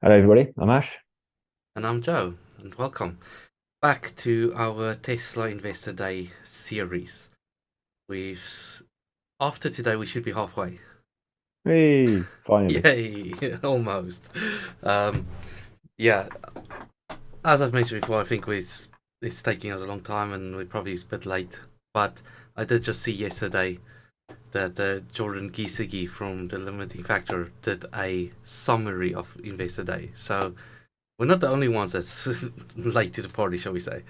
Hello, everybody. I'm Ash. And I'm Joe, and welcome back to our Tesla Investor Day series. We've After today, we should be halfway. Hey, finally. Yay, almost. Um, yeah, as I've mentioned before, I think it's taking us a long time, and we're probably a bit late. But I did just see yesterday that Jordan Gisegi from the Limiting Factor did a summary of Investor Day. So we're not the only ones that's late to the party, shall we say?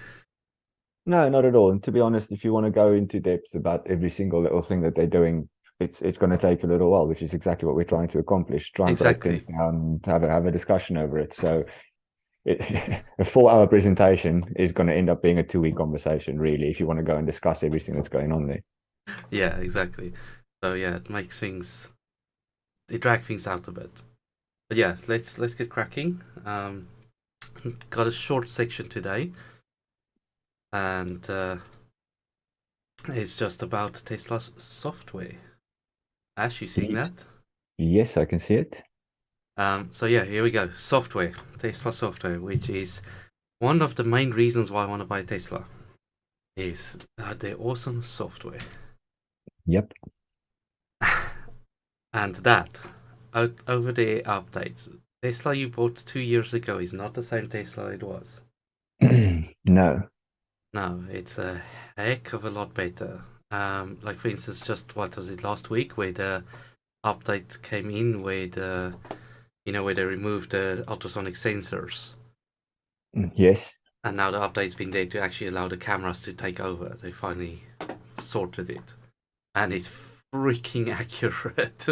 No, not at all. And to be honest, if you want to go into depth about every single little thing that they're doing, it's going to take a little while, which is exactly what we're trying to accomplish. Try and break things Exactly. down, have a discussion over it. So a 4 hour presentation is going to end up being a 2 week conversation, really, if you want to go and discuss everything that's going on there. Yeah, exactly. So yeah, it drags things out a bit. But yeah, let's get cracking. Got a short section today, and it's just about Tesla's software. Ash, you seeing Yes, that? yes, I can see it. So yeah, here we go. Software, Tesla software, which is one of the main reasons why I want to buy Tesla, is their awesome software, Yep. and that over the updates. Tesla you bought 2 years ago is not the same Tesla it was. No. No, it's a heck of a lot better. Like for instance, just what was it last week where the update came in where where they removed the ultrasonic sensors, Yes. and now the update's been there to actually allow the cameras to take over. They finally sorted it, and it's freaking accurate.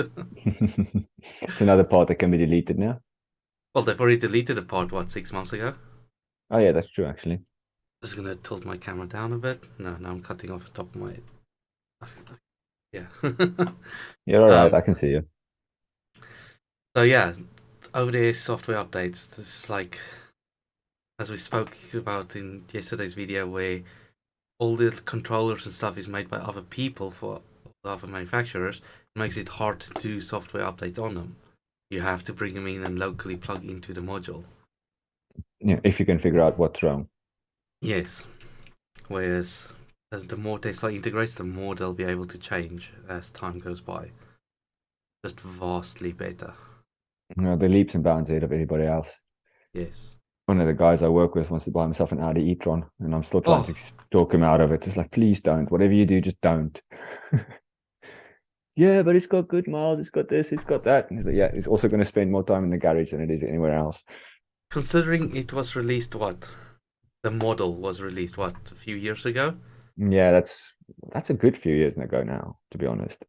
It's another part that can be deleted now. Well, they've already deleted the part what 6 months ago. Oh, yeah, that's true, actually. Just gonna tilt my camera down a bit. No, now I'm cutting off the top of my yeah. You're all right. um. I can see you. So yeah, over the software updates, this is like as we spoke about in yesterday's video, where all the controllers and stuff is made by other people for other manufacturers. It makes it hard to do software updates on them. You have to bring them in and locally plug into the module. Yeah, if you can figure out what's wrong. Yes, whereas as the more Tesla integrates, the more they'll be able to change as time goes by. Just vastly better. The leaps and bounds ahead of everybody else. Yes. One of the guys I work with wants to buy himself an Audi e-tron, and I'm still trying Oh, to talk him out of it. It's like, please don't. Whatever you do, just don't. Yeah, but it's got good miles. It's got this. It's got that. And he's like, yeah, it's also going to spend more time in the garage than it is anywhere else. considering it was released what? The model was released what, a few years ago? Yeah, that's a good few years ago now, to be honest.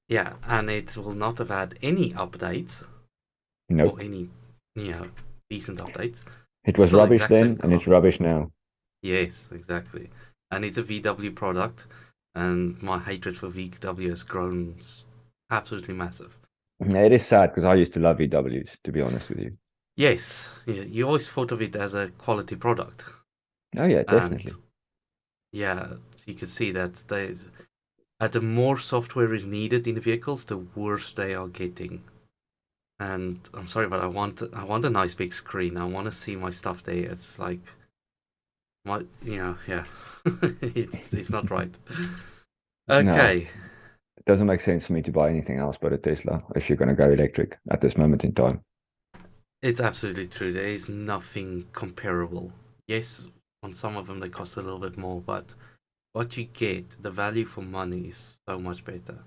Yeah, and it will not have had any updates or Nope. any, decent updates. It It's was still the rubbish exact same then, and it's car. rubbish now. Yes, exactly. And it's a VW product, and my hatred for VW has grown absolutely massive. Yeah, it is sad because I used to love VWs, to be honest with you. Yes, yeah, you always thought of it as a quality product, Oh yeah, and definitely. yeah, you can see that the more software is needed in the vehicles, the worse they are getting. And I'm sorry, but I want a nice big screen. I want to see my stuff there. It's like yeah, it's not right. No, Okay, it doesn't make sense for me to buy anything else but a Tesla if you're going to go electric at this moment in time. it's absolutely true. There is nothing comparable. Yes, on some of them they cost a little bit more, but what you get, the value for money is so much better.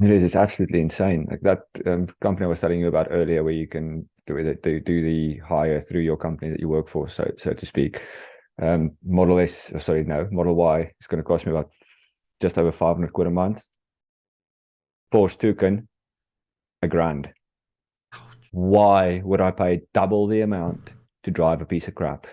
It is. It's absolutely insane. Like that company I was telling you about earlier, where you can do the hire through your company that you work for, so to speak. Model S, sorry, no, Model Y is going to cost me about just over 500 quid a month. Porsche Taycan, a grand. Why would I pay double the amount to drive a piece of crap?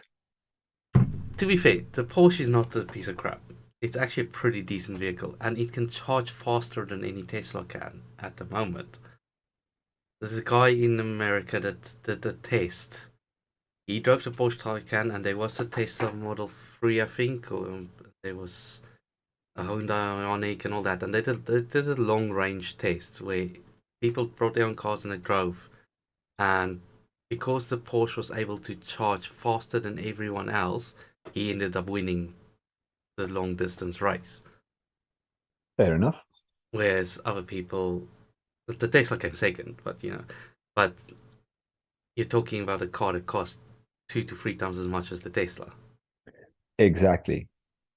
To be fair, the Porsche is not a piece of crap. It's actually a pretty decent vehicle, and it can charge faster than any Tesla can at the moment. There's a guy in America that did a test. He drove the Porsche Taycan, and there was a Tesla Model 3, I think, or there was a Honda Ioniq and all that, and they did a long range test where people brought their own cars and they drove, and because the Porsche was able to charge faster than everyone else, he ended up winning the long distance race. Fair enough. Whereas other people, the Tesla came second, but you're talking about a car that costs 2 to 3 times as much as the Tesla. Exactly.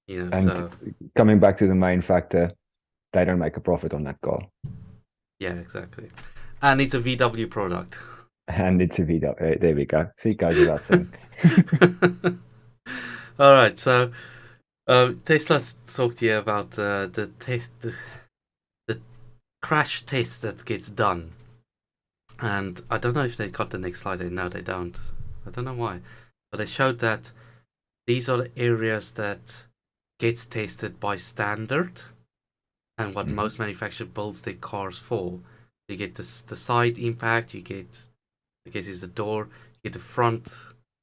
And So coming back to the main factor, they don't make a profit on that car. yeah, exactly. And it's a VW product. And it's a VW. There we go. See, it goes without saying. All right, so Tesla talked here about the test, the crash test that gets done, and I don't know if they got the next slide. No, they don't. I don't know why, but they showed that these are the areas that gets tested by standard, and what most manufacturers builds their cars for. You get the side impact, you get, I guess, is the door, you get the front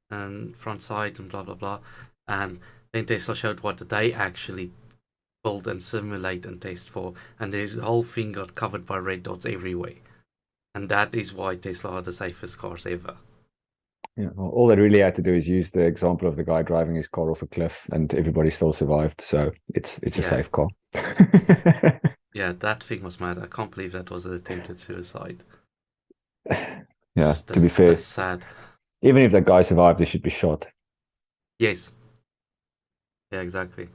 and front side and blah blah blah, and then Tesla showed what they actually build and simulate and test for, and the whole thing got covered by red dots everywhere, and that is why Tesla are the safest cars ever. Yeah, well, all they really had to do is use the example of the guy driving his car off a cliff, and everybody still survived. So it's a safe car. Yeah, that thing was mad. I can't believe that was an attempted suicide. Yeah, to be fair, That's sad. even if that guy survived, he should be shot. Yes. Yeah, exactly.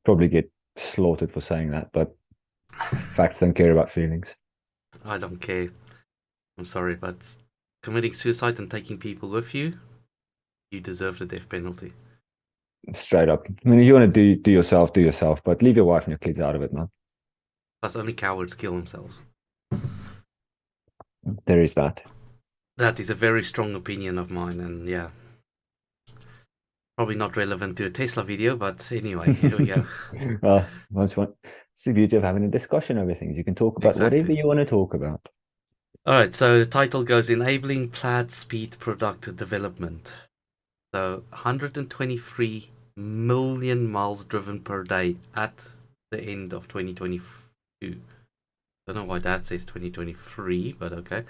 Probably get slaughtered for saying that, but facts don't care about feelings. I don't care. I'm sorry, but committing suicide and taking people with you, you deserve the death penalty. Straight up. I mean, if you want to do yourself, but leave your wife and your kids out of it, man. Plus, only cowards kill themselves. There is that. That is a very strong opinion of mine, and yeah. Probably not relevant to a Tesla video, but anyway, here we go. Well, it's the beauty of having a discussion over things. You can talk about whatever you want to talk about. All right, so the title goes Enabling Plaid Speed Product Development. So 123 million miles driven per day at the end of 2022. Don't know why that says 2023, but okay.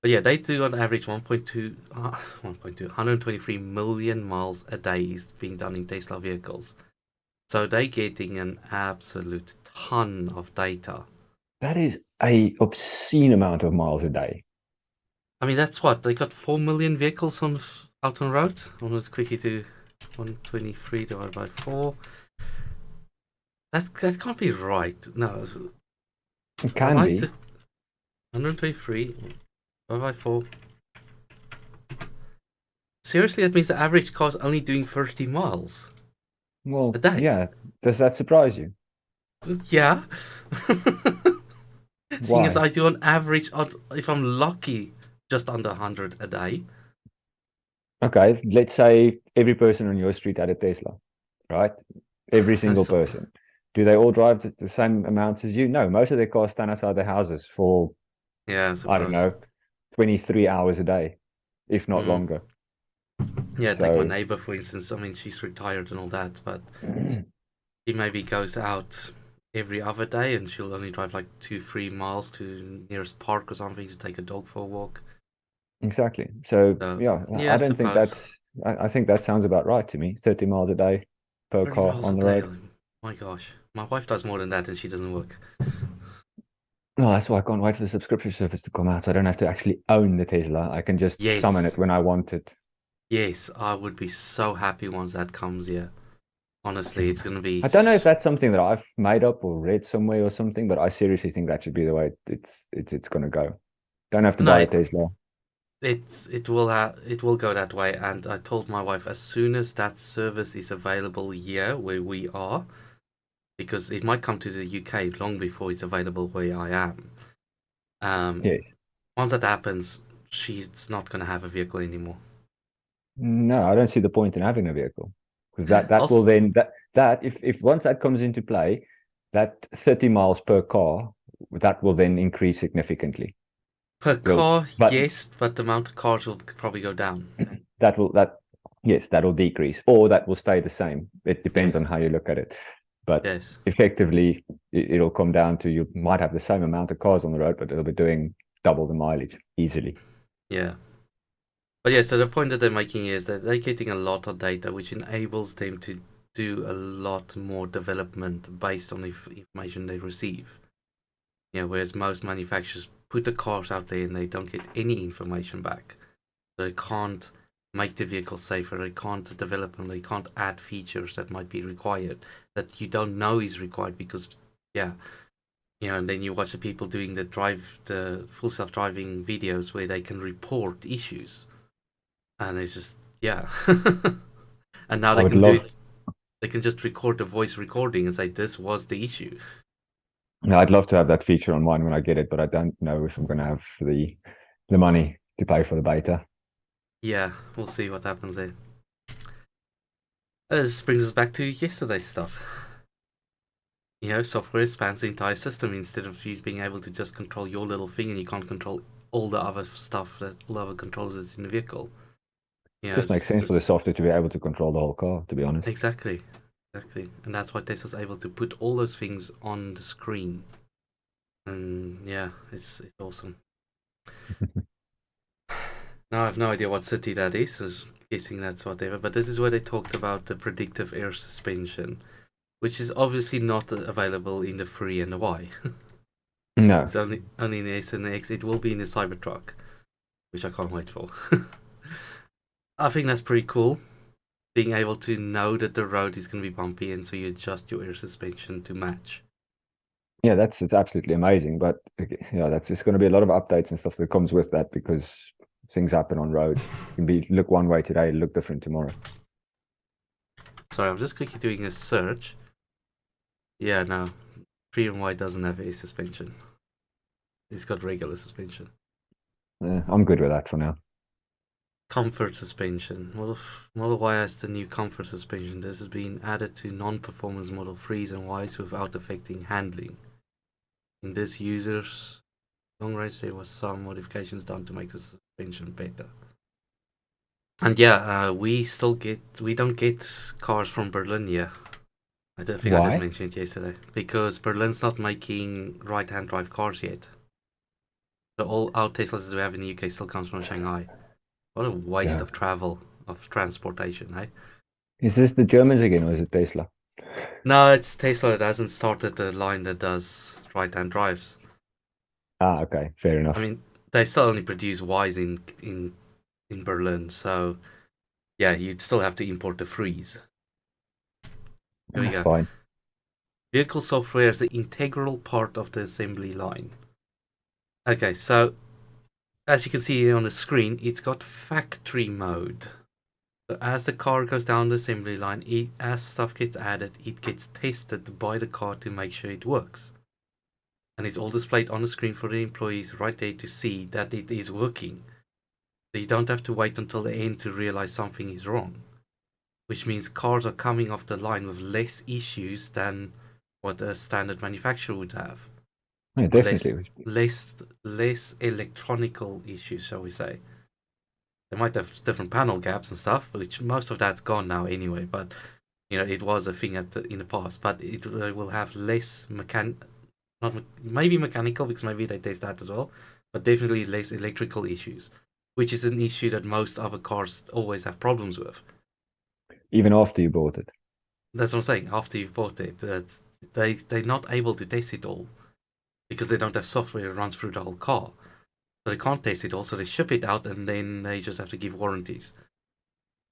But yeah, they do on average 123 million miles a day is being done in Tesla vehicles. So they're getting an absolute ton of data. That is a obscene amount of miles a day. I mean, that's what they got 4 million vehicles out on road. I'm going to quickly do 123 divided by 4. That can't be right. No, it can be. 123 divided by 4. Seriously, that means the average car is only doing 30 miles. Well, a day. Yeah. Does that surprise you? Yeah. Seeing as Why? I do on average, if I'm lucky, just under 100 a day. Okay, let's say every person on your street had a Tesla, right? Every single person. Do they all drive the same amounts as you? No, most of their cars stand outside their houses for, I don't know, 23 hours a day, if not longer. Yeah, take my neighbor, for instance. I mean, she's retired and all that, but she maybe goes out every other day and she'll only drive like 2-3 miles to nearest park or something to take a dog for a walk. Exactly. So yeah, I don't think I think that sounds about right to me. 30 miles a day per car on the road. My gosh. My wife does more than that and she doesn't work. No, that's why I can't wait for the subscription service to come out. So I don't have to actually own the Tesla. I can just summon it when I want it. Yes, I would be so happy once that comes here. Honestly, it's going to be... I don't know if that's something that I've made up or read somewhere or something, but I seriously think that should be the way it's going to go. Don't have to buy a Tesla. It will go that way, and I told my wife as soon as that service is available here where we are, because it might come to the UK long before it's available where I am. Yes. Once that happens, she's not going to have a vehicle anymore. No, I don't see the point in having a vehicle, because that will then if once that comes into play, that 30 miles per car, that will then increase significantly. Per car, yes, but the amount of cars will probably go down. Yes, that will decrease, or that will stay the same. It depends on how you look at it. But effectively, it'll come down to you might have the same amount of cars on the road, but it'll be doing double the mileage easily. Yeah. But yeah, so the point that they're making is that they're getting a lot of data, which enables them to do a lot more development based on the information they receive. Whereas most manufacturers put the cars out there and they don't get any information back. So they can't make the vehicle safer, they can't develop them, they can't add features that might be required that you don't know is required because, yeah, and then you watch the people doing the full self-driving videos where they can report issues, and it's just, yeah. And now I they would can do love. it. They can just record a voice recording and say this was the issue. No, I'd love to have that feature on mine when I get it, but I don't know if I'm going to have the money to pay for the beta. Yeah, we'll see what happens there. This brings us back to yesterday's stuff. Software spans the entire system instead of you being able to just control your little thing and you can't control all the other stuff that all the other controls that's in the vehicle. Just makes It's sense for just the software to be able to control the whole car, to be honest. exactly, exactly, and that's why Tesla's able to put all those things on the screen. And yeah, it's awesome. Now I have no idea what city that is. So I'm guessing that's whatever. But this is where they talked about the predictive air suspension, which is obviously not available in the 3 and the Y. No. It's only in the S and the X. It will be in the Cybertruck, which I can't wait for. I think that's pretty cool. Being able to know that the road is going to be bumpy, and so you adjust your air suspension to match. Yeah, it's absolutely amazing. But yeah, that's it's going to be a lot of updates and stuff that comes with that because things happen on roads. It can be look one way today, look different tomorrow. Sorry, I'm just quickly doing a search. Yeah, no, 3 and Y doesn't have air suspension. It's got regular suspension. I'm good with that for now. Comfort suspension. Model Y has the new comfort suspension. This has been added to non-performance Model 3s and Ys without affecting handling. In this user's long range, there was some modifications done to make the suspension better. And yeah, we don't get cars from Berlin yet. I don't think I did Why? mention it yesterday because Berlin's not making right-hand drive cars yet. So all our Teslas that we have in the UK still comes from Shanghai. What a waste Yeah. of travel, of transportation, eh? Is this the Germans again, or is it Tesla? No, it's Tesla that hasn't started the line that does right-hand drives. Ah, okay, fair I enough. mean, they still only produce Ys in Berlin, so yeah, you'd still have to import the threes. Here we That's go. fine. Vehicle software is an integral part of the assembly line. Okay, so as you can see here on the screen, it's got factory mode. So as the car goes down the assembly line, as stuff gets added, it gets tested by the car to make sure it works. And it's all displayed on the screen for the employees right there to see that it is working. So you don't have to wait until the end to realize something is wrong. Which means cars are coming off the line with less issues than what a standard manufacturer would have. Yeah, Or less definitely. less less electronical issues, shall we say. They might have different panel gaps and stuff, which most of that's gone now anyway, but it was a thing in the past, but it will have less not maybe mechanical because maybe they test that as well, but definitely less electrical issues, which is an issue that most other cars always have problems with. Even after you bought it. That's what I'm saying. After you've bought it, they're not able to test it all because they don't have software that runs through the whole car, so they can't test it all. So they ship it out, and then they just have to give warranties,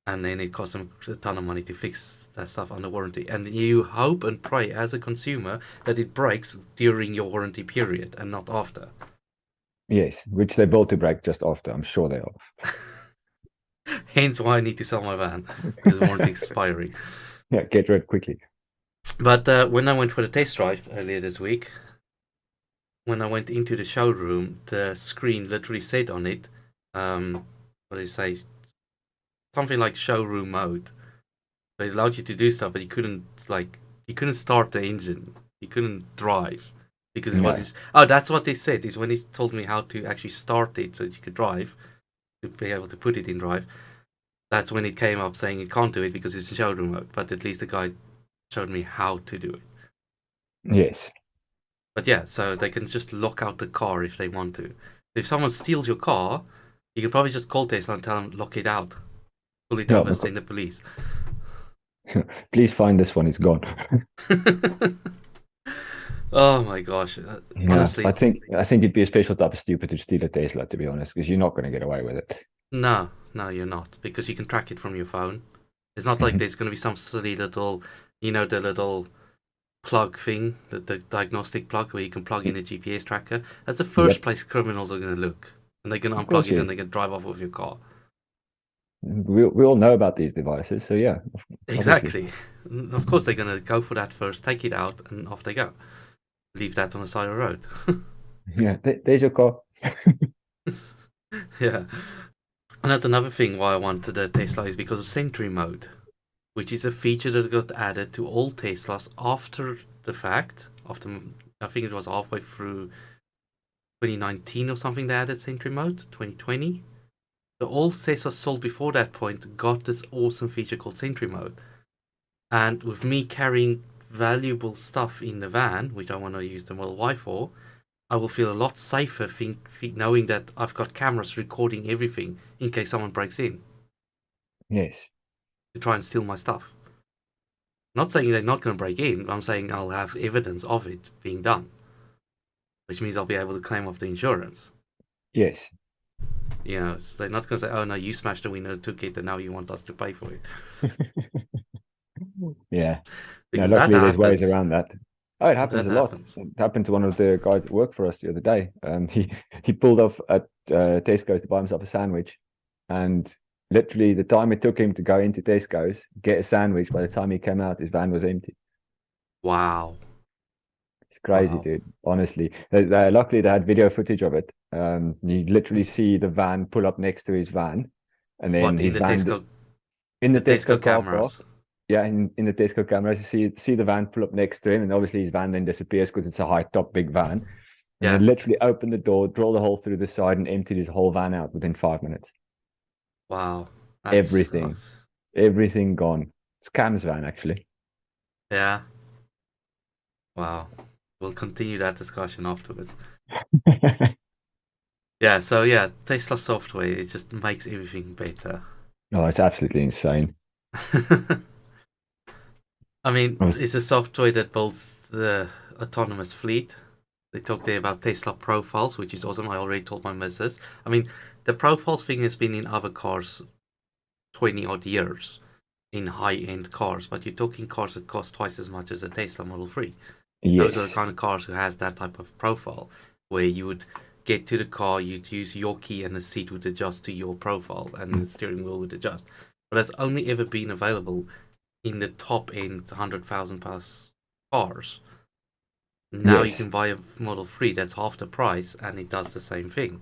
and then it costs them a ton of money to fix that stuff under warranty. And you hope and pray as a consumer that it breaks during your warranty period and not after. Yes, which they built to break just after. I'm sure they are. Hence why I need to sell my van because warranty expiring. Yeah, get rid quickly. But when I went for the test drive earlier this week, when I went into the showroom, the screen literally said on it, what did it say? Something like showroom mode. So it allowed you to do stuff, but you couldn't start the engine. You couldn't drive because it No. was. Oh, that's what they said. Is when he told me how to actually start it so that you could drive, to be able to put it in drive. That's when it came up saying it can't do it because it's in showroom mode. But at least the guy showed me how to do it. Yes. But yeah, so they can just lock out the car if they want to. If someone steals your car, You can probably just call Tesla and tell them lock it out, pull it Yeah, over, send the police. please find this one. It's gone. Oh my gosh! Yeah, Honestly, I think it'd be a special type of stupid to steal a Tesla, to be honest, because you're not going to get away with it. no, no, you're not because you can track it from your phone. It's not like there's going to be some silly little, the little plug thing, the diagnostic plug where you can plug in a GPS tracker. That's the first Yep, place criminals are going to look, and they're going to of unplug course it it and is. they're going to drive off with your car. We all know about these devices, so yeah, obviously. Exactly. Of course, they're going to go for that first, take it out, and off they go. Leave that on the side of the road. Yeah, there's your car. Yeah. And that's another thing why I wanted a Tesla is because of Sentry Mode, which is a feature that got added to all Teslas after the fact. After I think it was halfway through 2019 or something they added Sentry Mode, 2020. So all Teslas sold before that point got this awesome feature called Sentry Mode. And with me carrying valuable stuff in the van, which I want to use the Model Y for, I will feel a lot safer knowing that I've got cameras recording everything in case someone breaks in Yes. to try and steal my stuff. Not saying they're not going to break in, I'm saying I'll have evidence of it being done, which means I'll be able to claim off the insurance. Yes. So they're not going to say, oh no, you smashed the window, took it, and now you want us to pay for it. Yeah. No, Because that luckily there's ways happens. around that. Oh, it happens That a lot. happens. It happened to one of the guys that worked for us the other day. He pulled off at Tesco's to buy himself a sandwich, and literally the time it took him to go into Tesco's get a sandwich, by the time he came out, his van was empty. Wow. It's crazy, Wow. dude. Honestly, luckily they had video footage of it. You literally see the van pull up next to his van, and then What, in his the van Tesco, in the the Tesco Tesco car park. cameras? Yeah, in the Tesco cameras, you see the van pull up next to him, and obviously his van then disappears because it's a high top big van. And they Yeah. literally opened the door, drilled a hole through the side, and emptied his whole van out within 5 minutes. Wow. That Everything, sucks. everything gone. It's Cam's van actually. Yeah. Wow. We'll continue that discussion afterwards. Yeah, so yeah, Tesla software, it just makes everything better. Oh, it's absolutely insane. I mean, I was, it's a software that builds the autonomous fleet. They talk there about Tesla profiles, which is awesome. I already told my missus. I mean, the profiles thing has been in other cars 20 odd years in high end cars, but you're talking cars that cost twice as much as a Tesla Model 3. Those are the yes, kind of cars who has that type of profile where you would get to the car, you'd use your key and the seat would adjust to your profile and the steering wheel would adjust. But that's only ever been available in the top end 100,000 plus cars. Now you yes. can buy a Model 3 that's half the price and it does the same thing.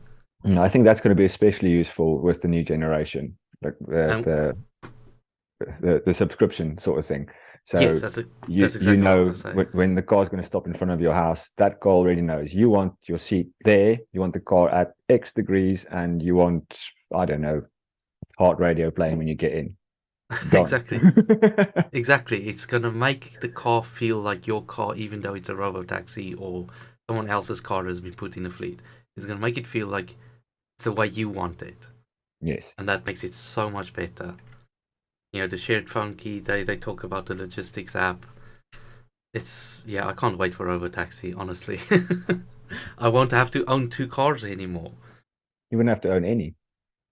I think that's going to be especially useful with the new generation, like And the subscription sort of thing. yes, So that's you exactly what I know was going to say. when the car's going to stop in front of your house, that car already knows you want your seat there, you want the car at X degrees, and you want, I don't know, heart radio playing when you get in. Done. Exactly. Exactly. It's going to make the car feel like your car, even though it's a robo taxi or someone else's car has been put in the fleet. It's going to make it feel like it's the way you want it. Yes. And that makes it so much better. The shared phone key, they talk about the logistics app. Yeah, I can't wait for robo taxi, honestly. I won't have to own two cars anymore. You wouldn't have to own any.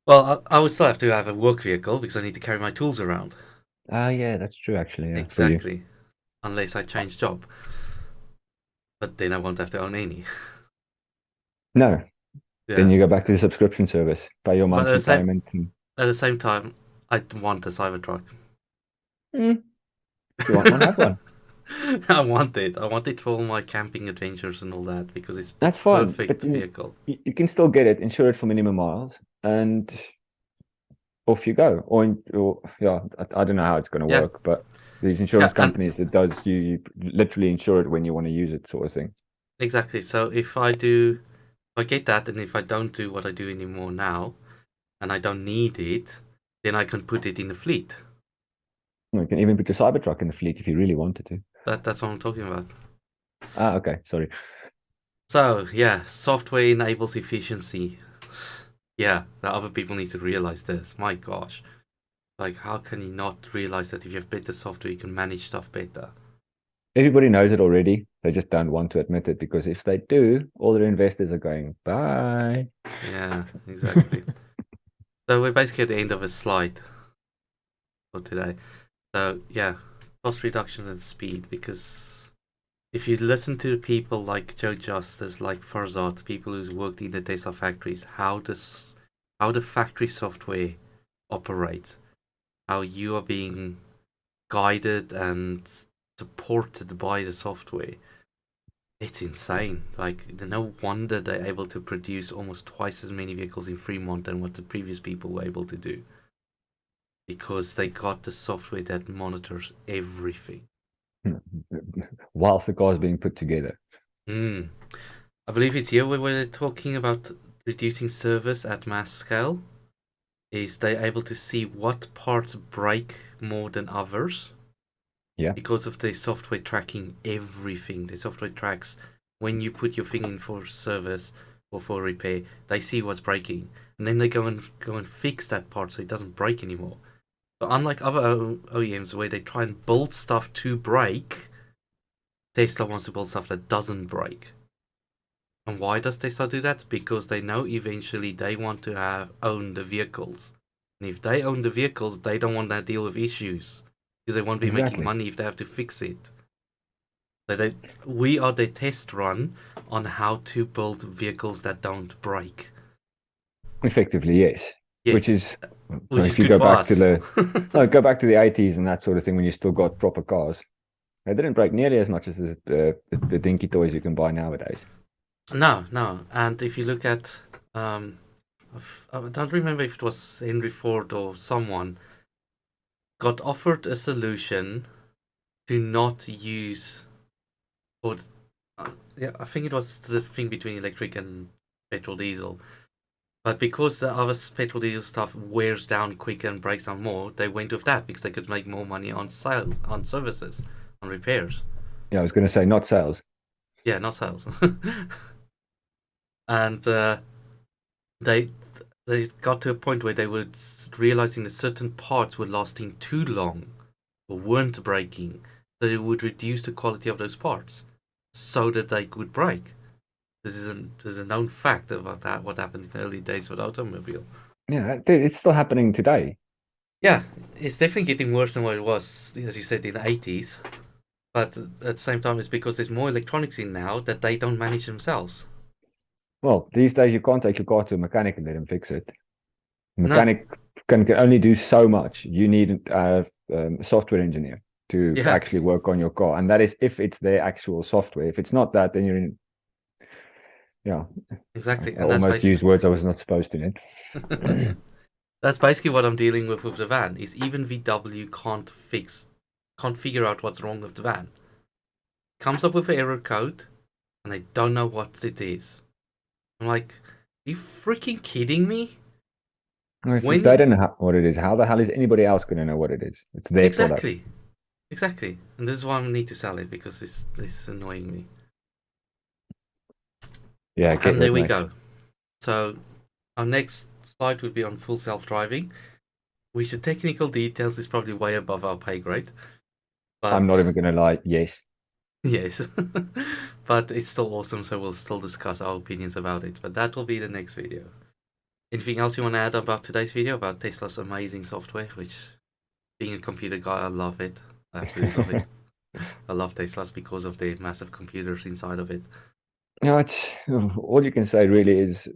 Well, I would still have to have a work vehicle because I need to carry my tools around. Ah, yeah, that's true, actually. Yeah, for you. Exactly. Unless I change job. But then I won't have to own any. No. Then Yeah. you go back to the subscription service, pay your But monthly payment. And, at the same time, I want a Cybertruck. if you want one, have one. I want it. I want it for all my camping adventures and all that because it's the That's fine, perfect but vehicle. you can still get it, insure it for minimum miles, and off you go. Or yeah, I don't know how it's going to Yeah, work, but these yeah, insurance and companies that does you literally insure it when you want to use it, sort of thing. exactly. So if I get that, and if I don't do what I do anymore now, and I don't need it, then I can put it in the fleet. You can even put your Cybertruck in the fleet if you really wanted to. That's what I'm talking about. Ah, okay, sorry. So yeah, software enables efficiency. Yeah, that other people need to realize this. My gosh. Like, how can you not realize that if you have better software, you can manage stuff better? Everybody knows it already. They just don't want to admit it because if they do, all their investors are going, bye. Yeah, exactly. So we're basically at the end of a slide for today. So yeah, cost reductions and speed. Because if you listen to people like Joe Justice, like Farzad, people who's worked in the Tesla factories, how the factory software operates, how you are being guided and supported by the software. It's insane. Like, no wonder they're able to produce almost twice as many vehicles in Fremont than what the previous people were able to do. Because they got the software that monitors everything. Whilst the car's being put together. Hmm. I believe it's here where we're talking about reducing service at mass scale. Is they able to see what parts break more than others Yeah, because of the software tracking everything. The software tracks when you put your thing in for service or for repair. They see what's breaking, and then they go and fix that part so it doesn't break anymore. But unlike other OEMs where they try and build stuff to break, Tesla wants to build stuff that doesn't break. And why does Tesla do that? Because they know eventually they want to own the vehicles. And if they own the vehicles, they don't want to deal with issues because they won't be making exactly. money if they have to fix it. So we are the test run on how to build vehicles that don't break. Effectively, yes. Which Yes, is, which is if you good go for back to us. the no, go back to the 80s and that sort of thing when you still got proper cars. They didn't break nearly as much as the dinky toys you can buy nowadays. No, no. And if you look at, um, I don't remember if it was Henry Ford or someone got offered a solution to not use, or yeah, I think it was the thing between electric and petrol diesel. But because the other petrol diesel stuff wears down quicker and breaks down more, they went with that because they could make more money on sale, on services, on repairs. Yeah, I was going to say not sales. Yeah, not sales. And they they got to a point where they were realizing that certain parts were lasting too long or weren't breaking, that it would reduce the quality of those parts so that they would break. This is a known fact about that. What happened in the early days with automobile. Yeah, dude, it's still happening today. Yeah, it's definitely getting worse than what it was, as you said, in the 80s. But at the same time, it's because there's more electronics in now that they don't manage themselves. Well, these days you can't take your car to a mechanic and let him fix it. No, Mechanic can only do so much. You need a software engineer to yeah, actually work on your car, and that is if it's their actual software. If it's not that, then you're in. Yeah, exactly, I and that's almost basically used words I was not supposed to. that's basically what I'm dealing with the van. Is even VW can't figure out what's wrong with the van. Comes up with an error code, and they don't know what it is. I'm like, are you freaking kidding me? If When they you don't know what it is, how the hell is anybody else going to know what it is? It's their product. exactly, exactly, and this is why I need to sell it because it's annoying me. Yeah, get And there rid, we mate. go. So our next slide would be on full self-driving, which the technical details is probably way above our pay grade. I'm not But even going to lie. Yes. yes, but it's still awesome, so we'll still discuss our opinions about it. But that will be the next video. Anything else you want to add about today's video about Tesla's amazing software? Which, being a computer guy, I love it. I absolutely love it. I love Tesla's because of the massive computers inside of it. It's all you can say really is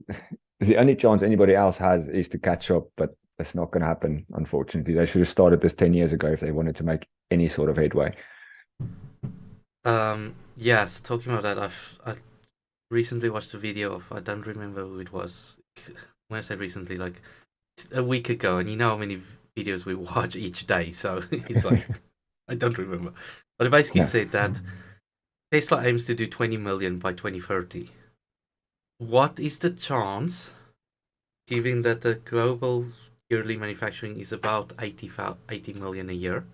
the only chance anybody else has is to catch up, but that's not going to happen, unfortunately. They should have started this 10 years ago if they wanted to make any sort of headway. Yes, talking about that, I recently watched a video of, I don't remember who it was. When I say recently, like a week ago, and you know how many videos we watch each day, so it's like I don't remember. But it basically No. said that Tesla aims to do 20 million by 2030. What is the chance, given that the global yearly manufacturing is about 80 million a year?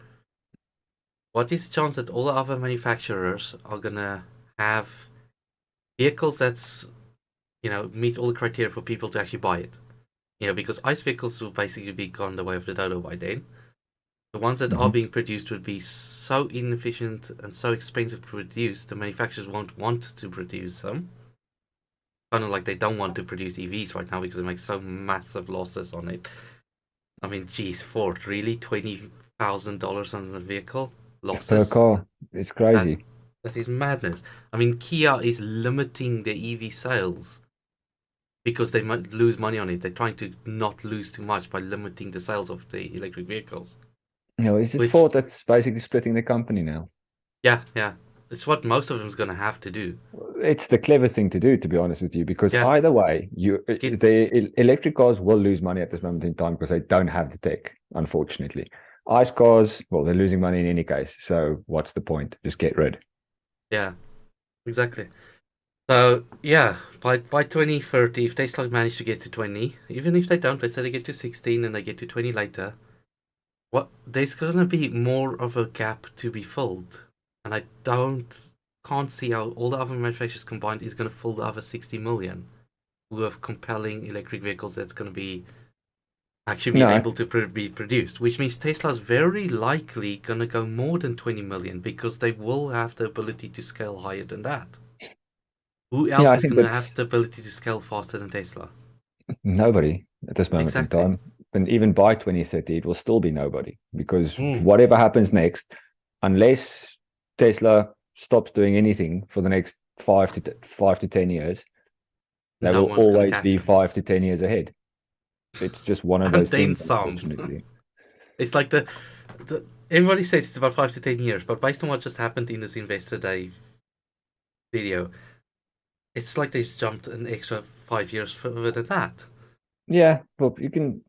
What is the chance that all the other manufacturers are gonna have vehicles that's meets all the criteria for people to actually buy it? because ICE vehicles will basically be gone the way of the dodo by then. The ones that are Mhm. being produced would be so inefficient and so expensive to produce, the manufacturers won't want to produce them. Kind of like they don't want to produce EVs right now because they make so massive losses on it. I mean, geez, Ford, really? $20,000 on a vehicle? Per Losses? car. It's That crazy. that is madness. I mean, Kia is limiting their EV sales because they might lose money on it. They're trying to not lose too much by limiting the sales of the electric vehicles. Is it Which, Ford that's basically splitting the company now? yeah, yeah, it's what most of them's gonna have to do. It's the clever thing to do, to be honest with you, because Yeah, either way, get the electric cars will lose money at this moment in time because they don't have the tech, unfortunately. ICE cars, well, they're losing money in any case. So what's the point? Just get rid. yeah, exactly. So yeah, by 2030, if Tesla manage to get to 20, even if they don't, let's say they get to 16 and they get to 20 later, what there's gonna be more of a gap to be filled, and I can't see how all the other manufacturers combined is gonna fill the other 60 million with compelling electric vehicles that's gonna be actually be No, able to be produced, which means Tesla's very likely gonna go more than 20 million because they will have the ability to scale higher than that. Who yeah, else I is think gonna have that's the ability to scale faster than Tesla? nobody at this moment in Exactly. time. And even by 2030, it will still be nobody because Mm. whatever happens next, unless Tesla stops doing anything for the next 5 to 10 years, they No will one's gonna always catch be him. 5 to 10 years ahead. It's just one of And those then things, some. unfortunately. It's like the everybody says it's about 5 to 10 years, but based on what just happened in this Investor Day video, it's like they've jumped an extra 5 years further than that. Yeah, well, you can,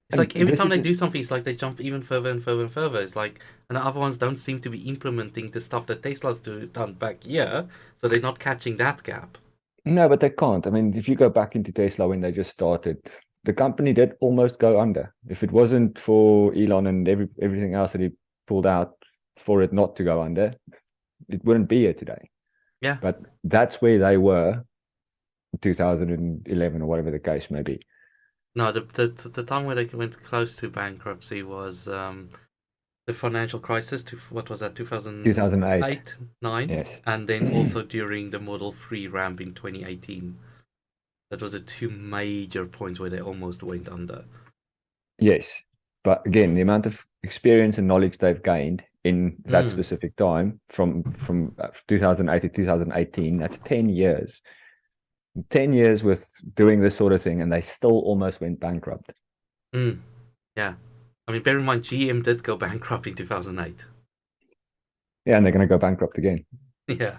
It's and like every this time is they the, do something, it's like they jump even further and further and further. It's like, and the other ones don't seem to be implementing the stuff that Tesla's done back here, so they're not catching that gap. no, but they can't. I mean, if you go back into Tesla when they just started, the company did almost go under. If it wasn't for Elon and everything else that he pulled out for it not to go under, it wouldn't be here today. Yeah. But that's where they were in 2011 or whatever the case may be. No, the time where they went close to bankruptcy was the financial crisis. To what was that? 2008. 2008, nine, Yes. and then also during the Model 3 ramp in 2018. That was the two major points where they almost went under. Yes. But again, the amount of experience and knowledge they've gained in that Mm, specific time from 2008 to 2018, that's 10 years. 10 years with doing this sort of thing, and they still almost went bankrupt. mm, yeah. I mean, bear in mind, GM did go bankrupt in 2008. Yeah, and they're going to go bankrupt again. Yeah.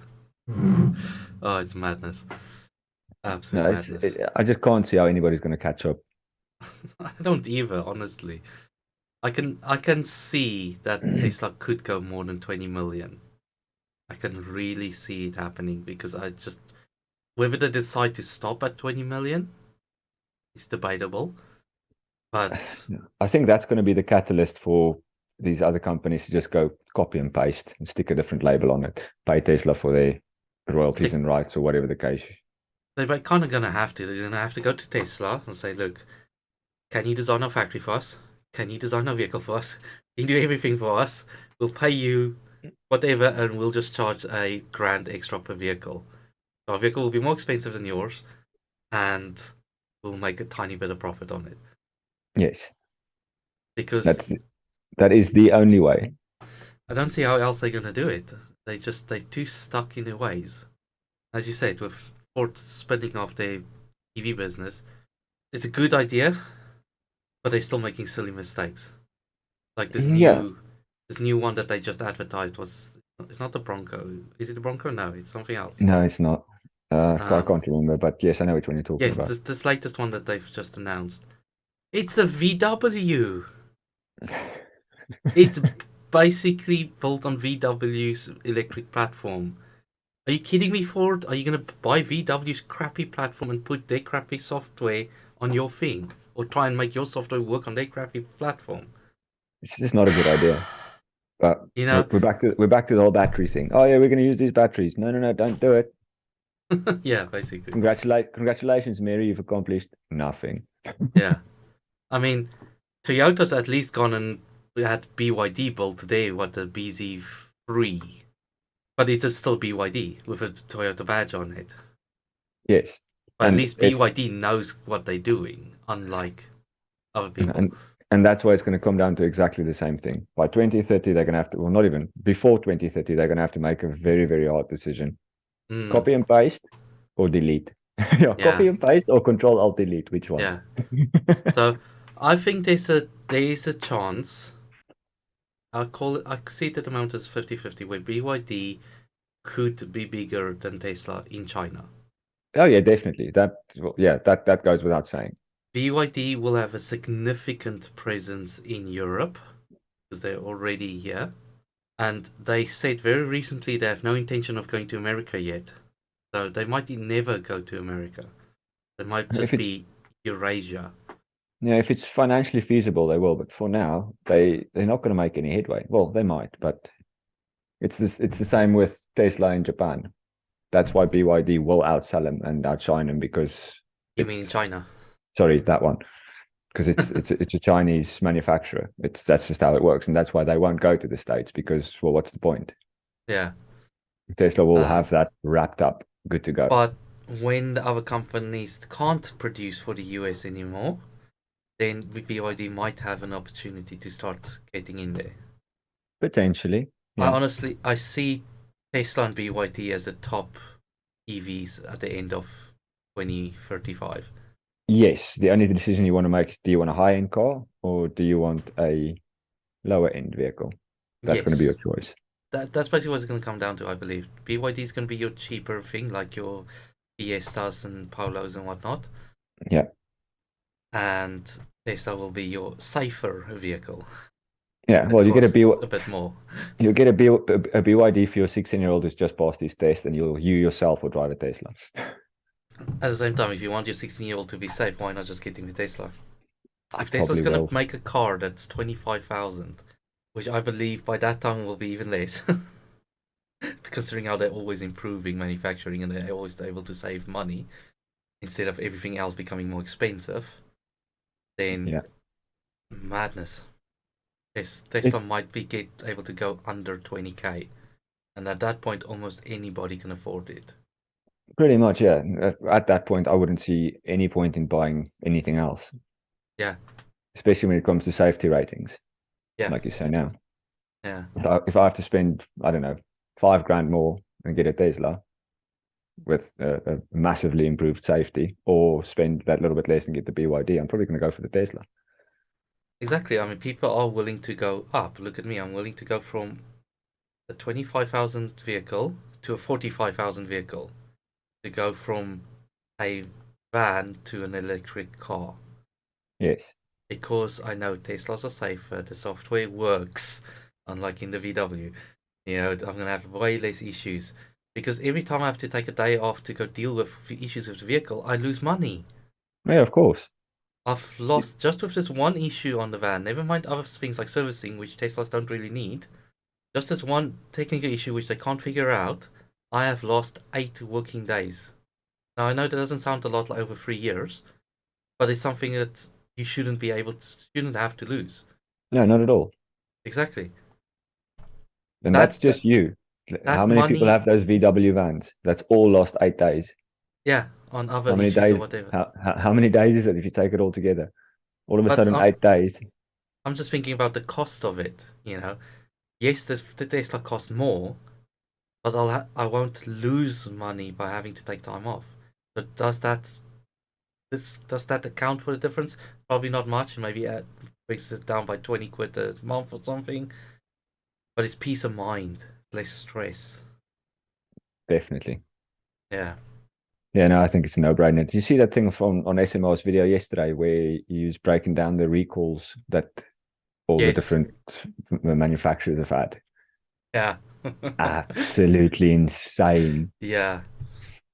Oh, it's madness. Absolute No, madness. I just can't see how anybody's going to catch up. I don't either, honestly. I can see that Tesla could go more than 20 million. I can really see it happening because I just whether they decide to stop at 20 million is debatable. But I think that's going to be the catalyst for these other companies to just go copy and paste and stick a different label on it, pay Tesla for their royalties they and rights or whatever the case. they're kind of gonna have to. They're gonna have to go to Tesla and say, look, can you design our factory for us? Can you design our vehicle for us? Can you do everything for us? We'll pay you whatever, and we'll just charge a grand extra per vehicle. So our vehicle will be more expensive than yours, and we'll make a tiny bit of profit on it. Yes, Because that's that is the only way. I don't see how else they're gonna do it. They're too stuck in their ways. As you said, with Ford spinning off their EV business, it's a good idea, but they're still making silly mistakes. Like Yeah, this new one that they just advertised was it's not the Bronco. Is it the Bronco? No, it's something else. no, it's not. I Um, can't remember, but yes, I know which one you're talking yes, about. this latest one that they've just announced. It's a VW. It's basically built on VW's electric platform. Are you kidding me, Ford? Are you gonna buy VW's crappy platform and put their crappy software on your thing, or try and make your software work on their crappy platform? It's just not a good idea. But You know, we're back to the whole battery thing. Oh yeah, we're going to use these batteries. No, no, no, don't do it. yeah, basically. Congratulations, Mary, you've accomplished nothing. Yeah. I mean, Toyota's at least gone and had BYD built today, what, the BZ3. But it's still BYD with a Toyota badge on it. Yes, But at and least it's BYD knows what they're doing, unlike other and people. and, and that's why it's going to come down to exactly the same thing. By 2030, they're going to have to, well, not even before 2030, they're going to have to make a very, very hard decision: Mm, copy and paste or delete. Yeah, yeah, copy and paste or Control Alt Delete. Which one? yeah. So I think there is a chance. I see that amount as 50-50, where BYD could be bigger than Tesla in China. Oh yeah, definitely. That goes without saying. BYD will have a significant presence in Europe because they're already here. And they said very recently they have no intention of going to America yet. So they might never go to America. They might If just it's be Eurasia. Yeah, if it's financially feasible, they will. But for now, they're not going to make any headway. Well, they might, but it's the same with Tesla in Japan. That's why BYD will outsell them and outshine them because You mean in it's China? sorry, that one, because it's a Chinese manufacturer. That's just how it works, and that's why they won't go to the States because, well, what's the point? Yeah. Tesla will Uh, have that wrapped up, good to go. but when the other companies can't produce for the US anymore, then BYD might have an opportunity to start getting in there. Potentially, I yeah. honestly, I see Tesla and BYD as the top EVs at the end of 2035. Yes, the only decision you want to make is, do you want a high-end car or do you want a lower end vehicle? That's going to be Yes, your choice. that's basically what it's going to come down to, I believe. BYD is going to be your cheaper thing, like your Fiestas and Polos and whatnot, Yeah. and Tesla will be your safer vehicle Yeah. that Well, costs a bit more. you'll get a BYD for your 16-year-old who's just passed his test, and you yourself will drive a Tesla. At the same time, if you want your 16-year-old to be safe, why not just get him a Tesla? I If Tesla's probably going to will. make a car that's 25,000, which I believe by that time will be even less, considering how they're always improving manufacturing and they're always able to save money instead of everything else becoming more expensive, then Yeah. madness. Yes, It Tesla might be able to go under 20k, and at that point, almost anybody can afford it. pretty much, yeah. At that point, I wouldn't see any point in buying anything else, Yeah, especially when it comes to safety ratings, yeah, like you say now. yeah. If I have to spend, I don't know, 5 grand more and get a Tesla with a massively improved safety, or spend that little bit less and get the BYD, I'm probably going to go for the Tesla. Exactly. I mean, people are willing to go up. Look at me. I'm willing to go from a 25,000 vehicle to a 45,000 vehicle, to go from a van to an electric car, Yes. because I know Teslas are safer, the software works, unlike in the VW. I'm gonna have way less issues because every time I have to take a day off to go deal with issues with the vehicle, I lose money. Yeah, of course. I've lost just with this one issue on the van. Never mind other things like servicing, which Teslas don't really need. Just this one technical issue which they can't figure out. I have lost 8 working days. Now I know that doesn't sound a lot, like over 3 years, but it's something that you shouldn't have to lose. No, not at all. Exactly. And that's That that, just you. How that many people money, have those VW vans? That's all lost 8 days. yeah, on other How many issues or days? whatever. How many days is it if you take it all together? All of a But sudden, 8 days. I'm just thinking about the cost of it. Yes, the Tesla cost more, but I won't lose money by having to take time off. But does that account for the difference? Probably not much. Maybe it brings it down by 20 quid a month or something. But it's peace of mind, less stress. Definitely. Yeah. Yeah, no, I think it's a no-brainer. Did you see that thing from on SMR's video yesterday where he was breaking down the recalls that all the Yes. different manufacturers have had? Yeah. Absolutely insane. Yeah.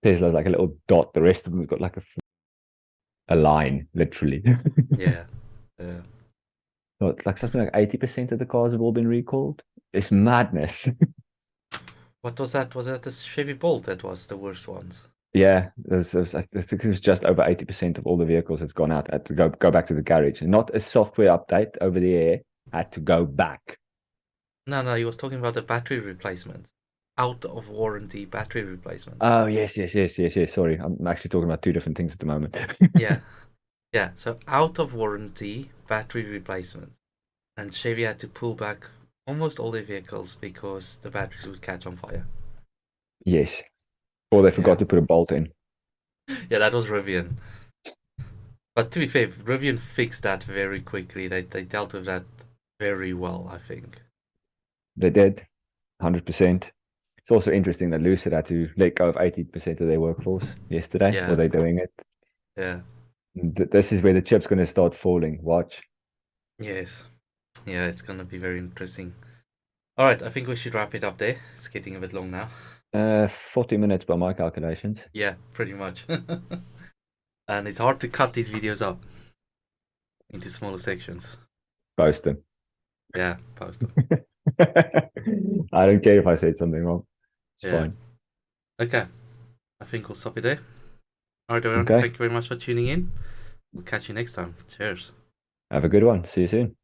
Tesla's like a little dot. The rest of them have got like a line, literally. Yeah. Yeah. So it's like something like 80% of the cars have all been recalled. It's madness. What was that? Was that the Chevy Bolt that was the worst ones? Yeah, I think it was just over 80% of all the vehicles that's gone out had to go back to the garage. And not a software update over the air, had to go back. No, no, he was talking about the battery replacements. Out of warranty battery replacements. Oh, yes. Sorry, I'm actually talking about two different things at the moment. Yeah, yeah. So out of warranty battery replacements. And Chevy had to pull back almost all their vehicles because the batteries would catch on fire. Yes. Or they Yeah. forgot to put a bolt in. Yeah, that was Rivian. But to be fair, Rivian fixed that very quickly. They dealt with that very well, I think. They did, 100%. It's also interesting that Lucid had to let go of 80% of their workforce yesterday, or Yeah, they're doing it. yeah, This is where the chip's going to start falling. Watch. yes. Yeah, it's gonna be very interesting. All right, I think we should wrap it up there. It's getting a bit long now. 40 minutes by my calculations. Yeah, pretty much. And it's hard to cut these videos up into smaller sections. Post them. Yeah, post them. I don't care if I said something wrong. It's Yeah. fine. Okay, I think we'll stop it there. All right, everyone. Okay. Thank you very much for tuning in. We'll catch you next time. Cheers. Have a good one. See you soon.